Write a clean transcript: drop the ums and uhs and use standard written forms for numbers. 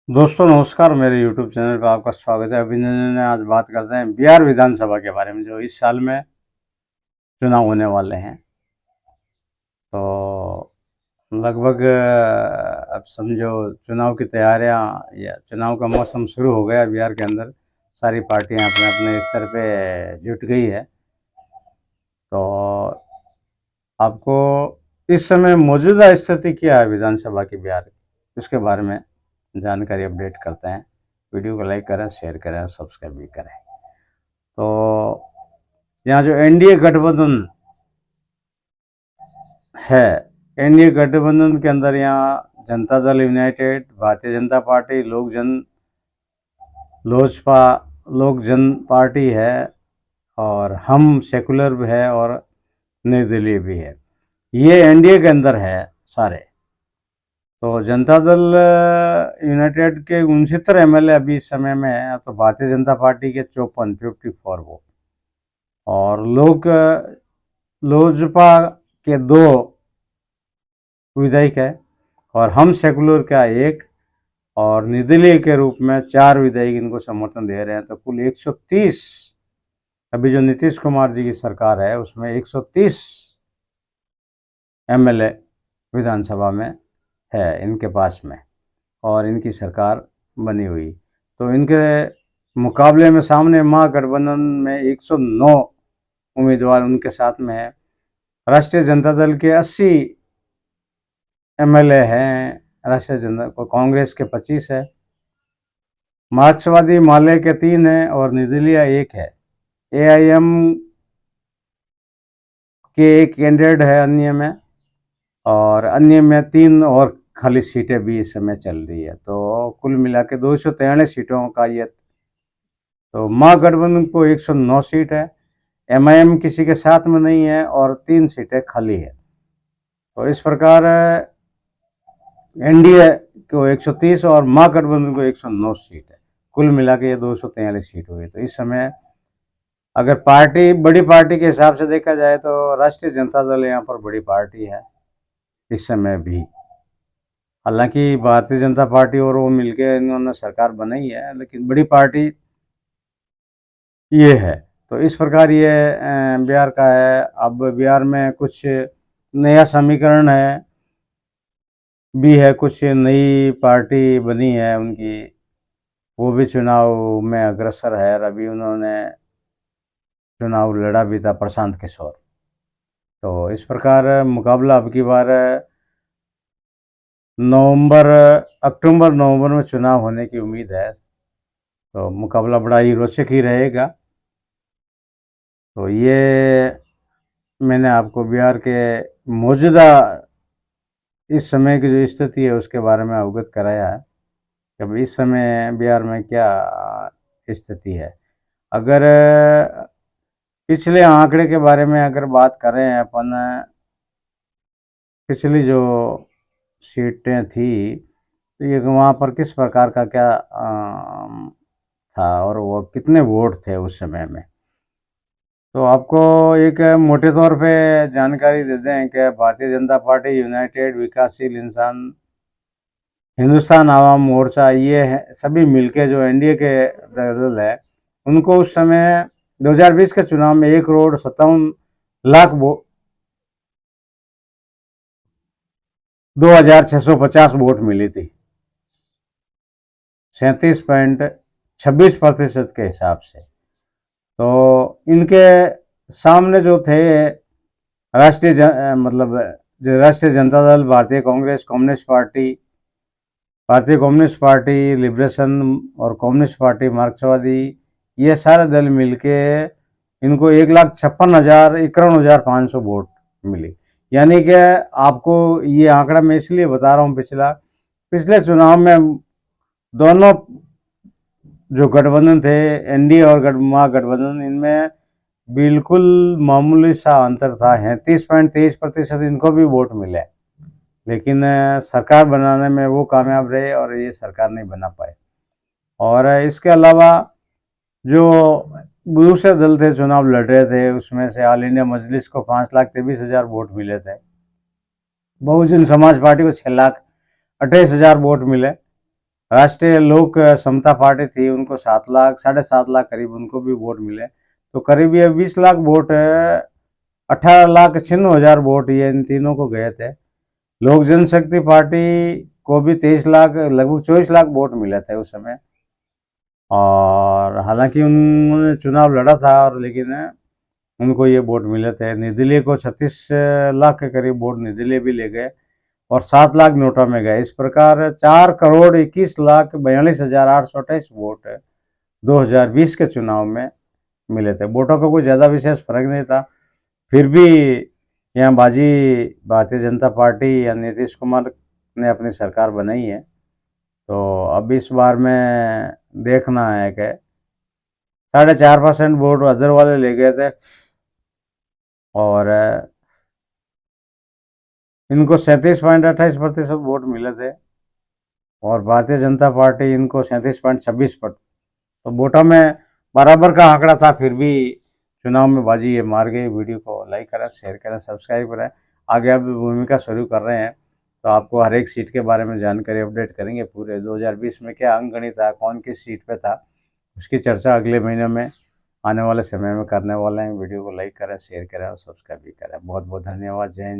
दोस्तों नमस्कार, मेरे यूट्यूब चैनल पर आपका स्वागत है। अभिनंदन है। आज बात करते हैं बिहार विधानसभा के बारे में, जो इस साल में चुनाव होने वाले हैं। तो लगभग अब समझो चुनाव की तैयारियां या चुनाव का मौसम शुरू हो गया बिहार के अंदर। सारी पार्टियां अपने अपने स्तर पे जुट गई है। तो आपको इस समय मौजूदा स्थिति क्या है विधानसभा की बिहार की, उसके बारे में जानकारी अपडेट करते हैं। वीडियो को लाइक करें, शेयर करें और सब्सक्राइब भी करें। तो यहाँ जो एनडीए गठबंधन है, एनडीए गठबंधन के अंदर यहाँ जनता दल यूनाइटेड, भारतीय जनता पार्टी, लोजपा, लोक जन पार्टी है, और हम सेकुलर भी है, और निर्दलीय भी है। ये एनडीए के अंदर है सारे। तो जनता दल यूनाइटेड के 69 एमएलए अभी इस समय में है। तो भारतीय जनता पार्टी के 54 वो, और लोजपा के 2 विधायक है, और हम सेकुलर का 1, और निर्दलीय के रूप में 4 विधायक इनको समर्थन दे रहे हैं। तो कुल 130, अभी जो नीतीश कुमार जी की सरकार है उसमें 130 एमएलए विधानसभा में है इनके पास में, और इनकी सरकार बनी हुई। तो इनके मुकाबले में सामने महागठबंधन में 109 उम्मीदवार उनके साथ में है। राष्ट्रीय जनता दल के 80 एमएलए हैं, राष्ट्रीय जनता को कांग्रेस के 25 है, मार्क्सवादी माले के 3 है, और निर्दलीय 1 है। एआईएम के एक कैंडिडेट है अन्य में, और अन्य में 3 और खाली सीटें भी इस समय चल रही है। तो कुल मिला के 243 सीटों का ये। तो महागठबंधन को 109 सीट है, एमआईएम किसी के साथ में नहीं है, और 3 सीटें खाली है। तो इस प्रकार एनडीए को 130 और महागठबंधन को 109 सीट है। कुल मिला के ये 243 सीट हुई। तो इस समय अगर बड़ी पार्टी के हिसाब से देखा जाए तो राष्ट्रीय जनता दल यहाँ पर बड़ी पार्टी है इस समय भी। हालांकि भारतीय जनता पार्टी और वो मिलके इन्होंने सरकार बनाई है, लेकिन बड़ी पार्टी ये है। तो इस प्रकार ये बिहार का है। अब बिहार में कुछ नया समीकरण है भी है, कुछ नई पार्टी बनी है उनकी, वो भी चुनाव में अग्रसर है। और अभी उन्होंने चुनाव लड़ा भी था, प्रशांत किशोर। तो इस प्रकार मुकाबला अब की बार अक्टूबर नवंबर में चुनाव होने की उम्मीद है। तो मुकाबला बड़ा ही रोचक ही रहेगा। तो ये मैंने आपको बिहार के मौजूदा इस समय की जो स्थिति है उसके बारे में अवगत कराया है कि अब इस समय बिहार में क्या स्थिति है। अगर पिछले आंकड़े के बारे में अगर बात करें अपन, पिछली जो सीटें थी, तो ये वहाँ पर किस प्रकार का क्या था, और वो कितने वोट थे उस समय में। तो आपको एक मोटे तौर पे जानकारी दे दें कि भारतीय जनता पार्टी, यूनाइटेड विकासशील इंसान, हिंदुस्तान आवाम मोर्चा, ये है सभी मिलके जो एनडीए के दल है, उनको उस समय 2020 के चुनाव में 1,57,00,000 2,650 वोट मिली थी, 37.26% के हिसाब से। तो इनके सामने जो थे मतलब जो राष्ट्रीय जनता दल, भारतीय कम्युनिस्ट पार्टी, लिबरेशन और कम्युनिस्ट पार्टी, मार्क्सवादी, ये सारे दल मिलके इनको 1,56,000 वोट मिली। यानी कि आपको ये आंकड़ा मैं इसलिए बता रहा हूँ, पिछले चुनाव में दोनों जो गठबंधन थे, एनडीए और महागठबंधन, इनमें बिल्कुल मामूली सा अंतर था। 33.23% इनको भी वोट मिले, लेकिन सरकार बनाने में वो कामयाब रहे और ये सरकार नहीं बना पाए। और इसके अलावा जो दूसरे दल थे चुनाव लड़ रहे थे, उसमें से ऑल इंडिया मजलिस को 5,23,000 वोट मिले थे, बहुजन समाज पार्टी को 6,28,000 वोट मिले, राष्ट्रीय लोक समता पार्टी थी, उनको 7 लाख 7.5 लाख करीब उनको भी वोट मिले। तो करीब ये 20 लाख वोट, 18,96,000 वोट ये इन तीनों को गए थे। लोक जनशक्ति पार्टी को भी 23 लाख, लगभग 24 लाख वोट मिले थे उस समय। और हालांकि उन्होंने चुनाव लड़ा था, और लेकिन उनको ये वोट मिले थे। निर्दलीय को 36 लाख के करीब वोट निर्दलीय भी ले गए, और 7 लाख नोटा में गए। इस प्रकार 4,21,42,828 वोट 2020 के चुनाव में मिले थे। वोटों का कोई ज़्यादा विशेष फर्क नहीं था, फिर भी यहाँ बाजी भारतीय जनता पार्टी या नीतीश कुमार ने अपनी सरकार बनाई है। तो अब इस बार में देखना है कि 4.5% वोट अदर वाले ले गए थे, और इनको 37.28% वोट मिले थे, और भारतीय जनता पार्टी इनको 37.26%। तो वोटों में बराबर का आंकड़ा था, फिर भी चुनाव में बाजी ये मार गई। वीडियो को लाइक करें, शेयर करें, सब्सक्राइब करें। आगे अब भूमिका शुरू कर रहे हैं, तो आपको हर एक सीट के बारे में जानकारी अपडेट करेंगे। पूरे 2020 में क्या अंकगणित था, कौन किस सीट पे था, उसकी चर्चा अगले महीने में आने वाले समय में करने वाले हैं। वीडियो को लाइक करें, शेयर करें और सब्सक्राइब भी करें। बहुत बहुत धन्यवाद। जय हिंद।